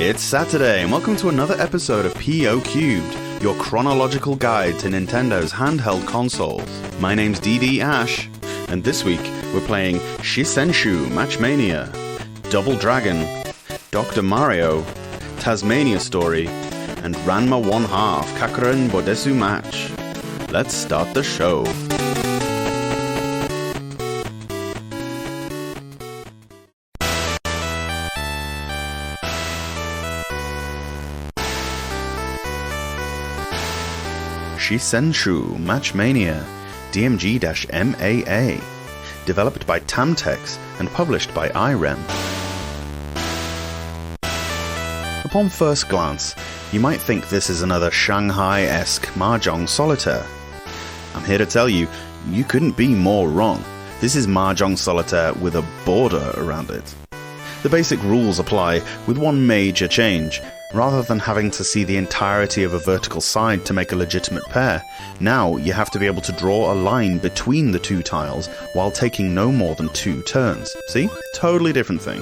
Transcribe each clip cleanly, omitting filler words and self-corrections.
It's Saturday, and welcome to another episode of PO Cubed, your chronological guide to Nintendo's handheld consoles. My name's DD Ash, and this week we're playing Shisenshou Match-Mania, Double Dragon, Dr. Mario, Tasmania Story, and Ranma 1/2 Kakuren Bodesu Match. Let's start the show. Shisenshou Match-Mania DMG-MAA, developed by Tamtex and published by IREM. Upon first glance, you might think this is another Shanghai-esque mahjong solitaire. I'm here to tell you, you couldn't be more wrong. This is mahjong solitaire with a border around it. The basic rules apply, with one major change. Rather than having to see the entirety of a vertical side to make a legitimate pair, now you have to be able to draw a line between the two tiles while taking no more than 2 turns. See? Totally different thing.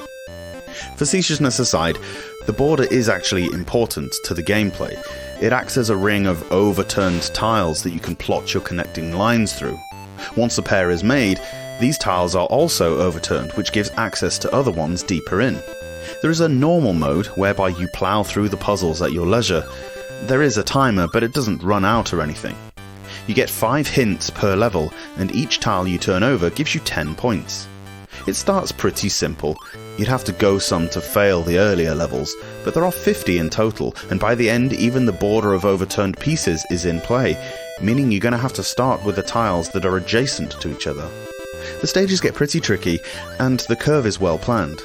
Facetiousness aside, the border is actually important to the gameplay. It acts as a ring of overturned tiles that you can plot your connecting lines through. Once a pair is made, these tiles are also overturned, which gives access to other ones deeper in. There is a normal mode, whereby you plough through the puzzles at your leisure. There is a timer, but it doesn't run out or anything. You get 5 hints per level, and each tile you turn over gives you 10 points. It starts pretty simple. You'd have to go some to fail the earlier levels, but there are 50 in total, and by the end even the border of overturned pieces is in play, meaning you're going to have to start with the tiles that are adjacent to each other. The stages get pretty tricky, and the curve is well planned.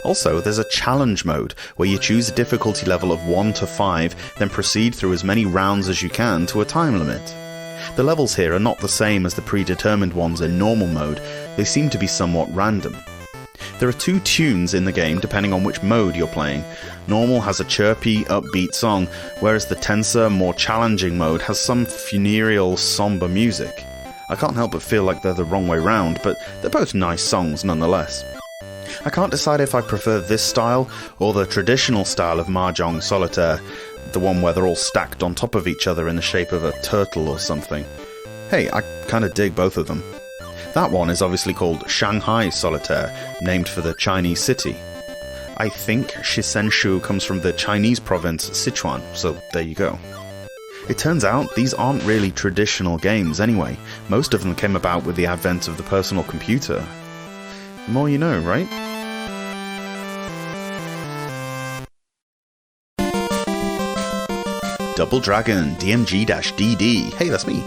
Also, there's a challenge mode, where you choose a difficulty level of 1 to 5, then proceed through as many rounds as you can to a time limit. The levels here are not the same as the predetermined ones in normal mode, they seem to be somewhat random. There are 2 tunes in the game depending on which mode you're playing. Normal has a chirpy, upbeat song, whereas the tenser, more challenging mode has some funereal, somber music. I can't help but feel like they're the wrong way round, but they're both nice songs nonetheless. I can't decide if I prefer this style or the traditional style of mahjong solitaire, the one where they're all stacked on top of each other in the shape of a turtle or something. Hey, I kinda dig both of them. That one is obviously called Shanghai Solitaire, named for the Chinese city. I think Shisenshou comes from the Chinese province Sichuan, so there you go. It turns out these aren't really traditional games anyway. Most of them came about with the advent of the personal computer. The more you know, right? Double Dragon DMG-DD. Hey, that's me.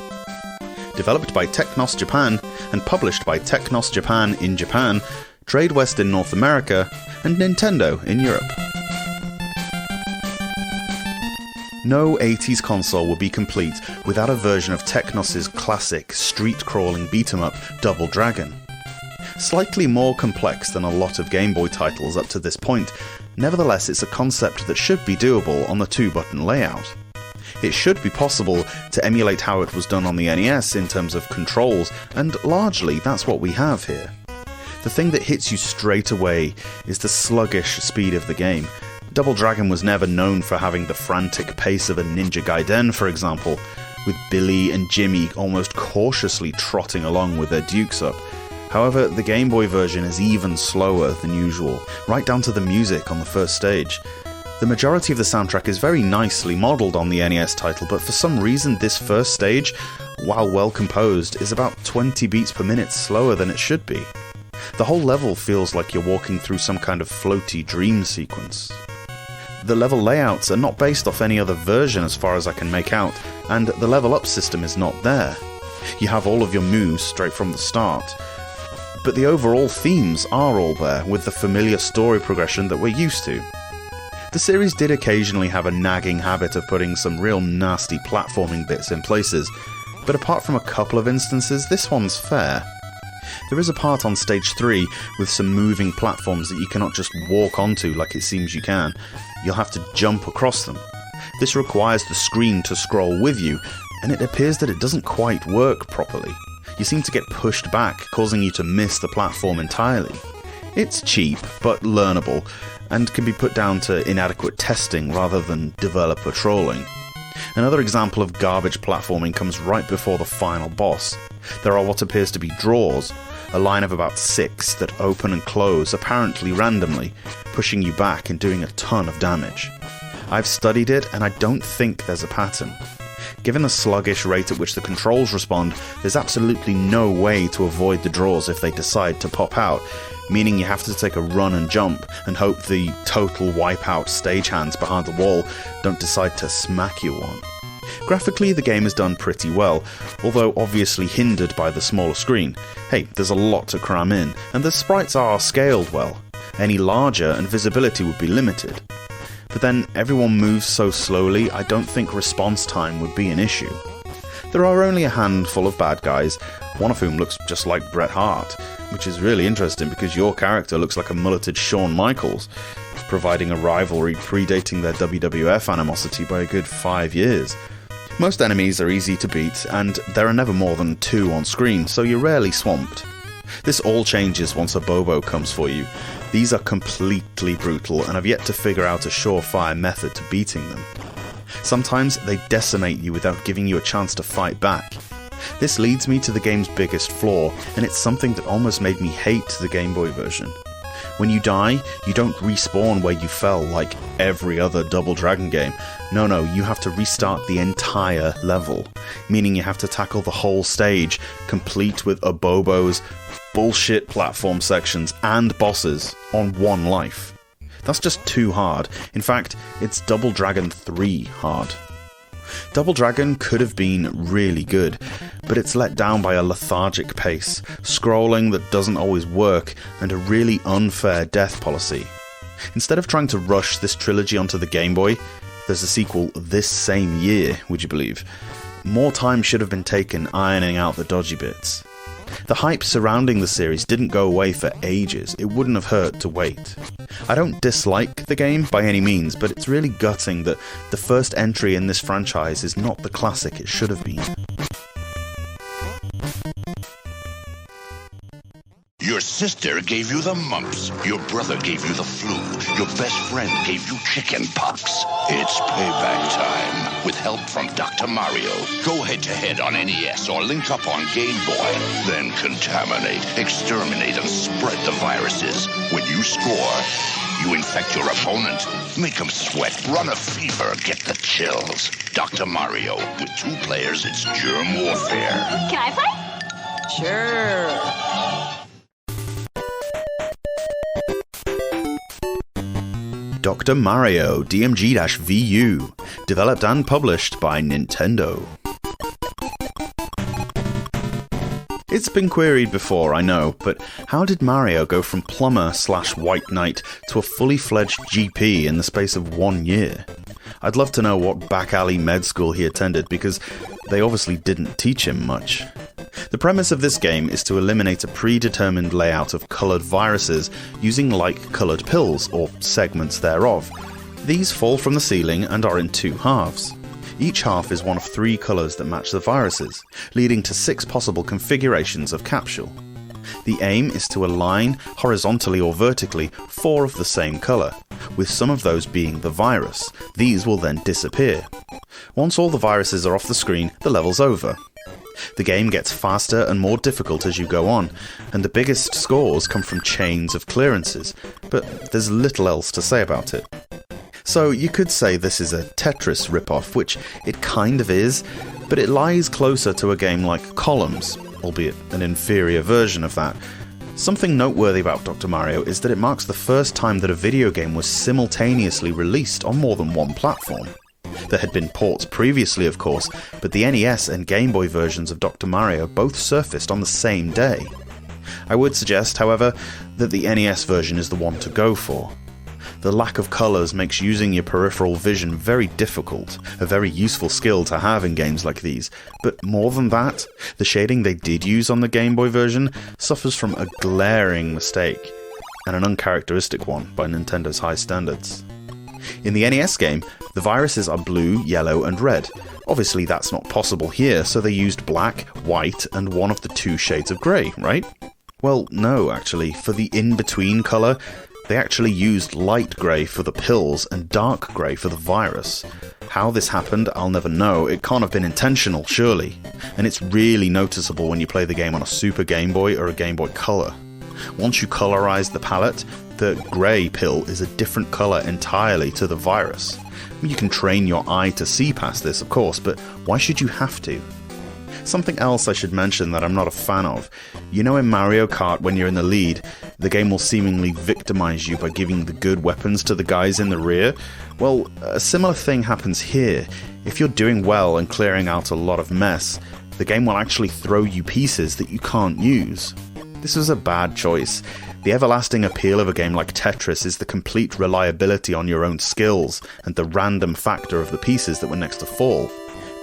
Developed by Technos Japan and published by Technos Japan in Japan, Trade West in North America, and Nintendo in Europe. No 80s console would be complete without a version of Technos' classic street-crawling beat-em-up Double Dragon. Slightly more complex than a lot of Game Boy titles up to this point, nevertheless it's a concept that should be doable on the 2-button layout. It should be possible to emulate how it was done on the NES in terms of controls, and largely that's what we have here. The thing that hits you straight away is the sluggish speed of the game. Double Dragon was never known for having the frantic pace of a Ninja Gaiden, for example, with Billy and Jimmy almost cautiously trotting along with their dukes up. However, the Game Boy version is even slower than usual, right down to the music on the first stage. The majority of the soundtrack is very nicely modelled on the NES title, but for some reason this first stage, while well composed, is about 20 beats per minute slower than it should be. The whole level feels like you're walking through some kind of floaty dream sequence. The level layouts are not based off any other version as far as I can make out, and the level up system is not there. You have all of your moves straight from the start, but the overall themes are all there, with the familiar story progression that we're used to. The series did occasionally have a nagging habit of putting some real nasty platforming bits in places, but apart from a couple of instances, this one's fair. There is a part on stage 3 with some moving platforms that you cannot just walk onto like it seems you can. You'll have to jump across them. This requires the screen to scroll with you, and it appears that it doesn't quite work properly. You seem to get pushed back, causing you to miss the platform entirely. It's cheap, but learnable, and can be put down to inadequate testing rather than developer trolling. Another example of garbage platforming comes right before the final boss. There are what appears to be drawers, a line of about 6 that open and close apparently randomly, pushing you back and doing a ton of damage. I've studied it and I don't think there's a pattern. Given the sluggish rate at which the controls respond, there's absolutely no way to avoid the drawers if they decide to pop out, meaning you have to take a run and jump and hope the total wipeout stagehands behind the wall don't decide to smack you one. Graphically, the game is done pretty well, although obviously hindered by the smaller screen. Hey, there's a lot to cram in, and the sprites are scaled well. Any larger and visibility would be limited. But then everyone moves so slowly, I don't think response time would be an issue. There are only a handful of bad guys, one of whom looks just like Bret Hart, which is really interesting because your character looks like a mulleted Shawn Michaels, providing a rivalry predating their WWF animosity by a good 5 years. Most enemies are easy to beat, and there are never more than 2 on screen, so you're rarely swamped. This all changes once a Bobo comes for you. These are completely brutal, and I've yet to figure out a surefire method to beating them. Sometimes they decimate you without giving you a chance to fight back. This leads me to the game's biggest flaw, and it's something that almost made me hate the Game Boy version. When you die, you don't respawn where you fell like every other Double Dragon game. No, you have to restart the entire level, meaning you have to tackle the whole stage, complete with Abobo's bullshit platform sections and bosses on one life. That's just too hard. In fact, it's Double Dragon 3 hard. Double Dragon could have been really good, but it's let down by a lethargic pace, scrolling that doesn't always work, and a really unfair death policy. Instead of trying to rush this trilogy onto the Game Boy, there's a sequel this same year, would you believe? More time should have been taken ironing out the dodgy bits. The hype surrounding the series didn't go away for ages. It wouldn't have hurt to wait. I don't dislike the game by any means, but it's really gutting that the first entry in this franchise is not the classic it should have been. Your sister gave you the mumps. Your brother gave you the flu. Your best friend gave you chicken pox. It's payback time with help from Dr. Mario. Go head-to-head on NES or link up on Game Boy. Then contaminate, exterminate, and spread the viruses. When you score, you infect your opponent. Make them sweat, run a fever, get the chills. Dr. Mario. With 2 players, it's germ warfare. Can I play? Sure. Dr. Mario DMG-VU, developed and published by Nintendo. It's been queried before, I know, but how did Mario go from plumber/white knight to a fully fledged GP in the space of 1 year? I'd love to know what back alley med school he attended, because they obviously didn't teach him much. The premise of this game is to eliminate a predetermined layout of coloured viruses using like-coloured pills, or segments thereof. These fall from the ceiling and are in 2 halves. Each half is one of 3 colours that match the viruses, leading to 6 possible configurations of capsule. The aim is to align, horizontally or vertically, 4 of the same colour, with some of those being the virus. These will then disappear. Once all the viruses are off the screen, the level's over. The game gets faster and more difficult as you go on, and the biggest scores come from chains of clearances, but there's little else to say about it. So you could say this is a Tetris ripoff, which it kind of is, but it lies closer to a game like Columns, albeit an inferior version of that. Something noteworthy about Dr. Mario is that it marks the first time that a video game was simultaneously released on more than one platform. There had been ports previously, of course, but the NES and Game Boy versions of Dr. Mario both surfaced on the same day. I would suggest, however, that the NES version is the one to go for. The lack of colours makes using your peripheral vision very difficult, a very useful skill to have in games like these, but more than that, the shading they did use on the Game Boy version suffers from a glaring mistake, and an uncharacteristic one by Nintendo's high standards. In the NES game, the viruses are blue, yellow, and red. Obviously that's not possible here, so they used black, white, and one of the 2 shades of grey, right? Well, no, actually. For the in-between colour, They actually used light grey for the pills and dark grey for the virus. How this happened, I'll never know. It can't have been intentional, surely. And it's really noticeable when you play the game on a Super Game Boy or a Game Boy Color. Once you colorize the palette, the grey pill is a different colour entirely to the virus. You can train your eye to see past this, of course, but why should you have to? Something else I should mention that I'm not a fan of. You know in Mario Kart, when you're in the lead, the game will seemingly victimize you by giving the good weapons to the guys in the rear? Well, a similar thing happens here. If you're doing well and clearing out a lot of mess, the game will actually throw you pieces that you can't use. This was a bad choice. The everlasting appeal of a game like Tetris is the complete reliability on your own skills and the random factor of the pieces that were next to fall.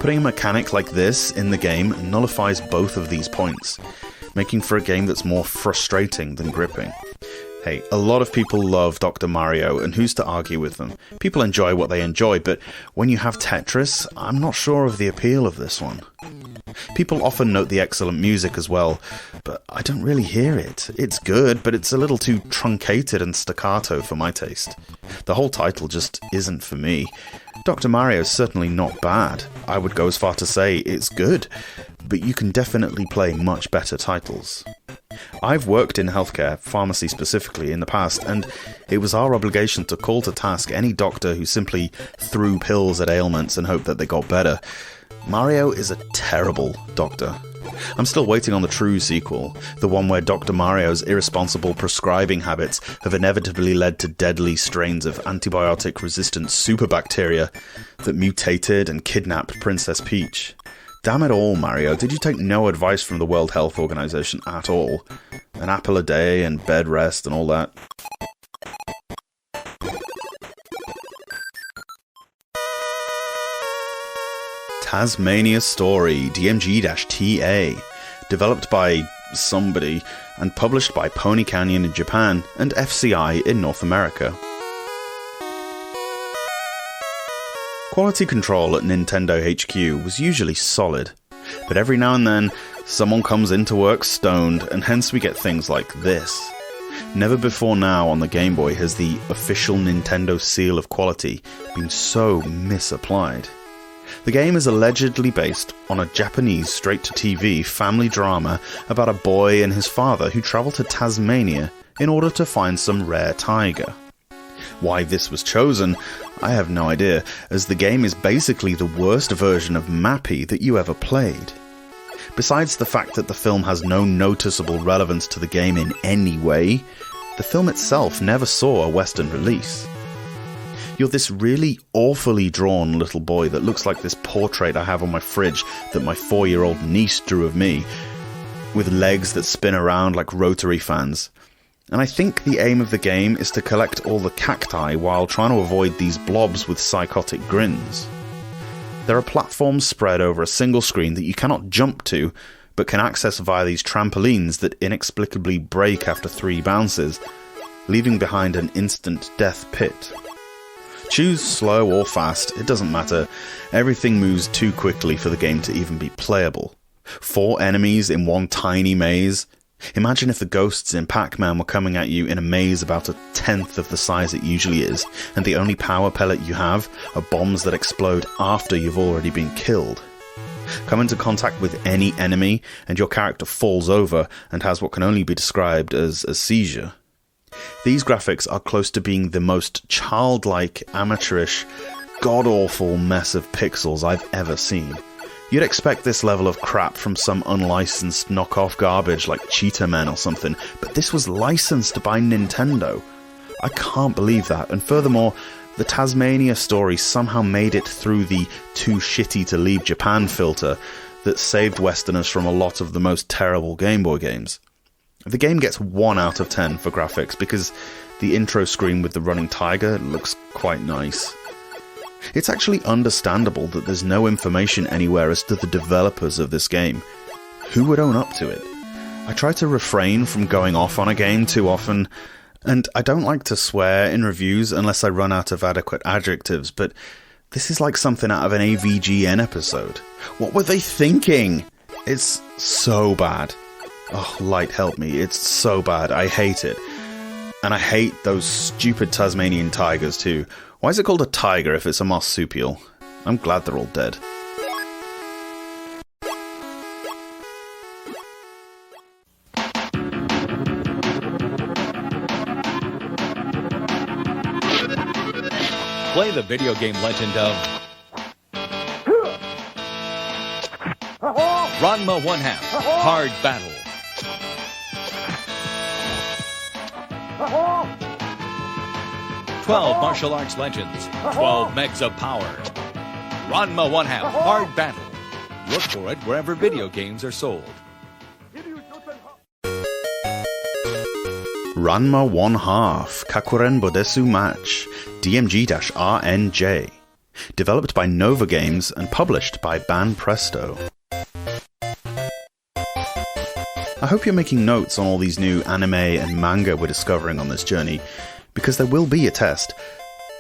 Putting a mechanic like this in the game nullifies both of these points, making for a game that's more frustrating than gripping. Hey, a lot of people love Dr. Mario, and who's to argue with them? People enjoy what they enjoy, but when you have Tetris, I'm not sure of the appeal of this one. People often note the excellent music as well, but I don't really hear it. It's good, but it's a little too truncated and staccato for my taste. The whole title just isn't for me. Dr. Mario's certainly not bad. I would go as far to say it's good, but you can definitely play much better titles. I've worked in healthcare, pharmacy specifically, in the past, and it was our obligation to call to task any doctor who simply threw pills at ailments and hoped that they got better. Mario is a terrible doctor. I'm still waiting on the true sequel, the one where Dr. Mario's irresponsible prescribing habits have inevitably led to deadly strains of antibiotic-resistant superbacteria that mutated and kidnapped Princess Peach. Damn it all, Mario, did you take no advice from the World Health Organization at all? An apple a day and bed rest and all that? Tasmania Story, DMG-TA, developed by somebody and published by Pony Canyon in Japan and FCI in North America. Quality control at Nintendo HQ was usually solid, but every now and then someone comes into work stoned, and hence we get things like this. Never before now on the Game Boy has the official Nintendo seal of quality been so misapplied. The game is allegedly based on a Japanese straight-to-TV family drama about a boy and his father who travel to Tasmania in order to find some rare tiger. Why this was chosen, I have no idea, as the game is basically the worst version of Mappy that you ever played. Besides the fact that the film has no noticeable relevance to the game in any way, the film itself never saw a Western release. You're this really awfully drawn little boy that looks like this portrait I have on my fridge that my 4-year-old niece drew of me, with legs that spin around like rotary fans. And I think the aim of the game is to collect all the cacti while trying to avoid these blobs with psychotic grins. There are platforms spread over a single screen that you cannot jump to, but can access via these trampolines that inexplicably break after 3 bounces, leaving behind an instant death pit. Choose slow or fast, it doesn't matter. Everything moves too quickly for the game to even be playable. 4 enemies in one tiny maze. Imagine if the ghosts in Pac-Man were coming at you in a maze about a 10th of the size it usually is, and the only power pellet you have are bombs that explode after you've already been killed. Come into contact with any enemy, and your character falls over and has what can only be described as a seizure. These graphics are close to being the most childlike, amateurish, god-awful mess of pixels I've ever seen. You'd expect this level of crap from some unlicensed knockoff garbage like Cheetah Men or something, but this was licensed by Nintendo. I can't believe that, and furthermore, the Tasmania Story somehow made it through the too shitty to leave Japan filter that saved Westerners from a lot of the most terrible Game Boy games. The game gets 1 out of 10 for graphics because the intro screen with the running tiger looks quite nice. It's actually understandable that there's no information anywhere as to the developers of this game. Who would own up to it? I try to refrain from going off on a game too often, and I don't like to swear in reviews unless I run out of adequate adjectives, but this is like something out of an AVGN episode. What were they thinking? It's so bad. Oh, light help me, it's so bad, I hate it. And I hate those stupid Tasmanian tigers too. Why is it called a tiger if it's a marsupial? I'm glad they're all dead. Play the video game legend of Ranma 1/2 Hard Battle. "12 martial arts legends, 12 megs of power. Ranma 1/2 Hard Battle." Look for it wherever video games are sold. Ranma 1/2 Kakuren Bodesu Match DMG-RNJ. Developed by Nova Games and published by Banpresto. I hope you're making notes on all these new anime and manga we're discovering on this journey, because there will be a test.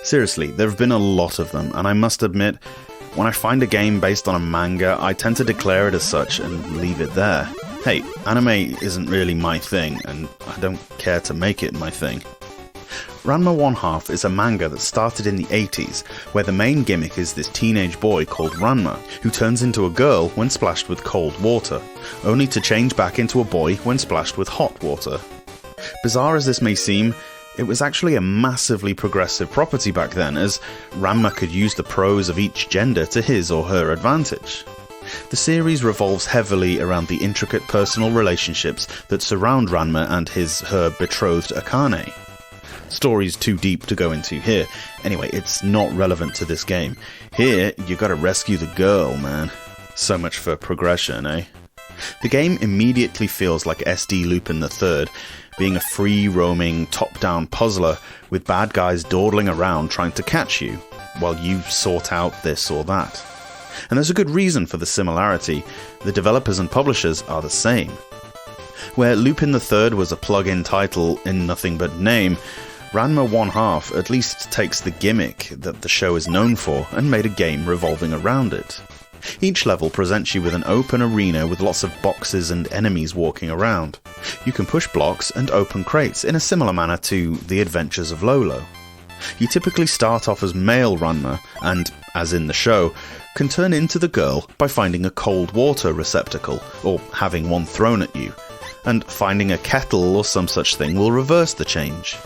Seriously, there have been a lot of them, and I must admit, when I find a game based on a manga, I tend to declare it as such and leave it there. Hey, anime isn't really my thing, and I don't care to make it my thing. Ranma 1/2 is a manga that started in the 80s, where the main gimmick is this teenage boy called Ranma, who turns into a girl when splashed with cold water, only to change back into a boy when splashed with hot water. Bizarre as this may seem, it was actually a massively progressive property back then, as Ranma could use the pros of each gender to his or her advantage. The series revolves heavily around the intricate personal relationships that surround Ranma and her betrothed Akane. Story's too deep to go into here. Anyway, it's not relevant to this game. Here, you gotta rescue the girl, man. So much for progression, eh? The game immediately feels like SD Lupin III, being a free-roaming, top-down puzzler with bad guys dawdling around trying to catch you, while you sort out this or that. And there's a good reason for the similarity. The developers and publishers are the same. Where Lupin III was a plug-in title in nothing but name, Ranma 1/2 at least takes the gimmick that the show is known for and made a game revolving around it. Each level presents you with an open arena with lots of boxes and enemies walking around. You can push blocks and open crates in a similar manner to The Adventures of Lolo. You typically start off as male Ranma and, as in the show, can turn into the girl by finding a cold water receptacle, or having one thrown at you, and finding a kettle or some such thing will reverse the change.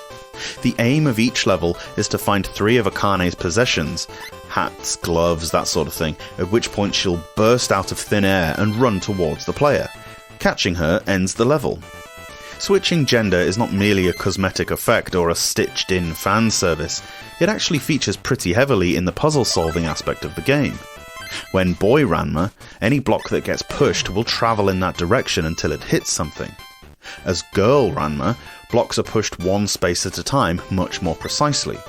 The aim of each level is to find 3 of Akane's possessions, hats, gloves, that sort of thing, at which point she'll burst out of thin air and run towards the player. Catching her ends the level. Switching gender is not merely a cosmetic effect or a stitched-in fan service, it actually features pretty heavily in the puzzle-solving aspect of the game. When boy Ranma, any block that gets pushed will travel in that direction until it hits something. As girl Ranma, blocks are pushed one space at a time much more precisely.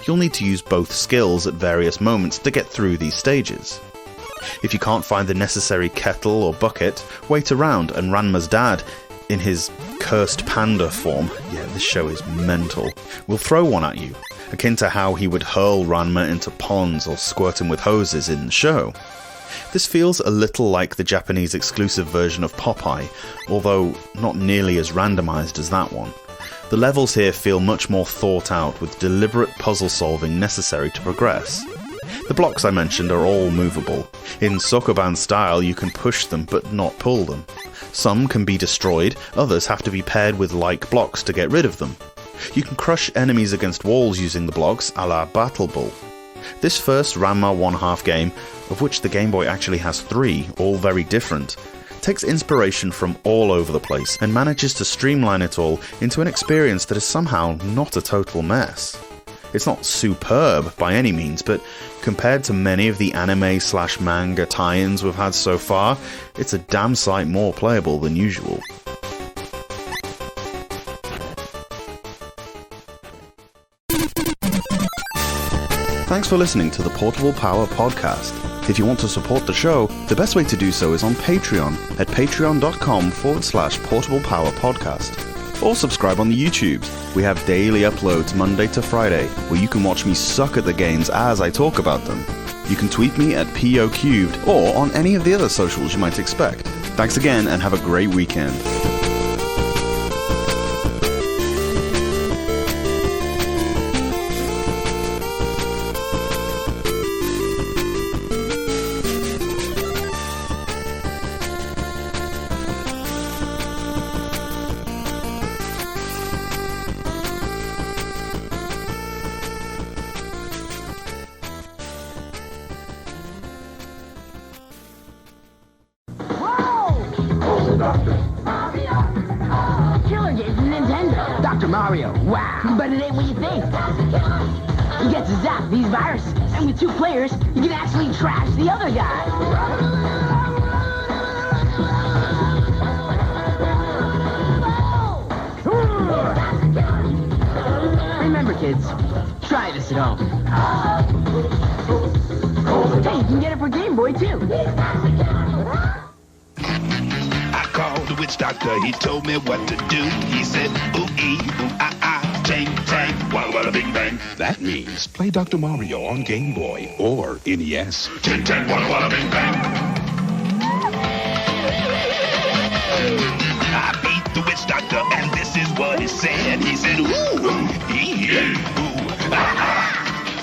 You'll need to use both skills at various moments to get through these stages. If you can't find the necessary kettle or bucket, wait around and Ranma's dad, in his cursed panda form, yeah, this show is mental, will throw one at you, akin to how he would hurl Ranma into ponds or squirt him with hoses in the show. This feels a little like the Japanese exclusive version of Popeye, although not nearly as randomized as that one. The levels here feel much more thought out, with deliberate puzzle solving necessary to progress. The blocks I mentioned are all movable. In Sokoban style, you can push them but not pull them. Some can be destroyed, others have to be paired with like blocks to get rid of them. You can crush enemies against walls using the blocks a la Battle Bull. This first Ranma 1/2 game, of which the Game Boy actually has 3, all very different, takes inspiration from all over the place and manages to streamline it all into an experience that is somehow not a total mess. It's not superb by any means, but compared to many of the anime/manga tie-ins we've had so far, it's a damn sight more playable than usual. Thanks for listening to the Portable Power Podcast. If you want to support the show, the best way to do so is on Patreon at patreon.com/portablepowerpodcast. Or subscribe on the YouTubes. We have daily uploads Monday to Friday, where you can watch me suck at the games as I talk about them. You can tweet me at POCubed or on any of the other socials you might expect. Thanks again and have a great weekend. Dr. Mario. Wow. But it ain't what you think. You get to zap these viruses, and with 2 players, you can actually trash the other guy. Remember, kids, try this at home. Hey, you can get it for Game Boy, too. I called the witch doctor, he told me what to do. He said, ooh-ee, ooh-ah-ah, tang-tang, walla-walla bing-bang. That means play Dr. Mario on Game Boy or NES. Tang-tang, walla-walla bing-bang. I beat the witch doctor, and this is what he said. He said, ooh-ee, ooh-ah-ah,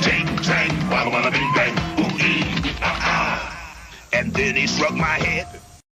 tang-tang, walla-walla bing-bang, ooh-ee, ah-ah. And then he struck my head.